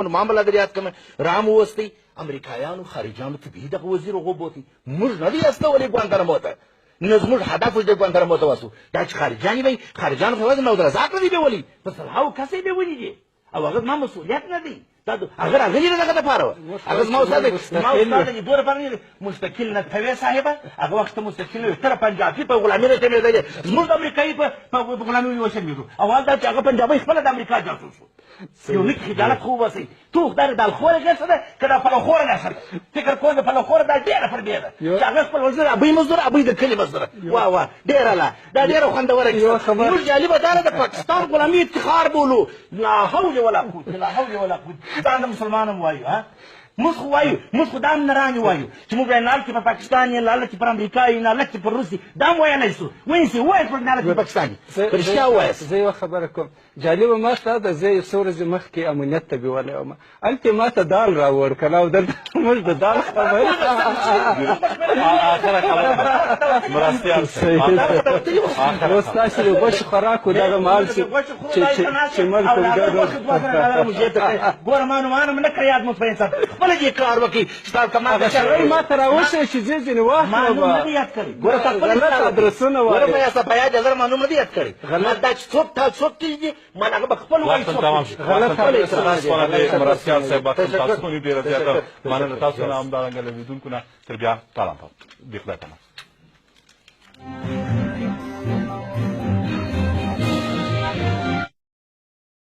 معامله در یاد کوم رام وستي امریکایانو خارجانو طبیعي دغه وزیر وغوبوتي موږ نه دي استولې ګوانتانامو ته نو زموږ هدف د ګوانتانامو ته وسو دا چې خارجان وي خارجانو خو نو درزاک نه دي بیولي په صلاحو کسې بیولي دي او هغه ما مسؤلیت نه دی اگر راغلی نه دغه لپاره هغه ما استاد دي دوه لپاره مستقل نه توي صاحب هغه وخت مستقل تر پنجابي په غلامي نه تمه دی زموږ امریکایي په غلامي وشمیږي او دا چې هغه پنجابي خپل د امریکا جاسوس یو لیک خجالت خو وسی تو خدای د خور غسه کدا په خور نه سره فکر کوم په خور دا ډیره پر ډیره چې هغه خپل وزیر ابي مزدور ابي د کلی مزدور وا ډیره لا دا ډیره خوندوره موږ جالب دا د پاکستان غلامي افتخار بولو لا حول ولا قوت لا حول ولا قوت دا مسلمانان وایو ها موږ خو وایو موږ خو دا نه راني وایو چې موږ نه لکه په پاکستان نه لکه په امریکا نه لکه په روسي دا وایي نه شو وینسي وایي په نه لکه پاکستاني پرشتیا وایي زه یو خبره کوم جالب ما ته د زه سورج مخ کې امنیت ته بیولې وم الته ما ته دال راوړ کله او د موږ د دال خبره اخر خبره مرستيال اخر واستاسي وش خوراک دغه مال چې مل ګورمانو نه کړیاد مو فرنسا خپل دې کار وکي ستاسو کما چې ما ته راوښه چې ځینې وخت ما نه یاد کړی ګور تاسو غلط ادرسونه وایي ګور په بیا جزر ما نه یاد کړی غلط دا څوک تاسو کیږي ما هغه خپل وایي غلط مرستيال صاحب تاسو کو ډیره زیاته مننه تاسو نه هم دا غلې بدون کنه تر بیا تعالی په دې خدای ته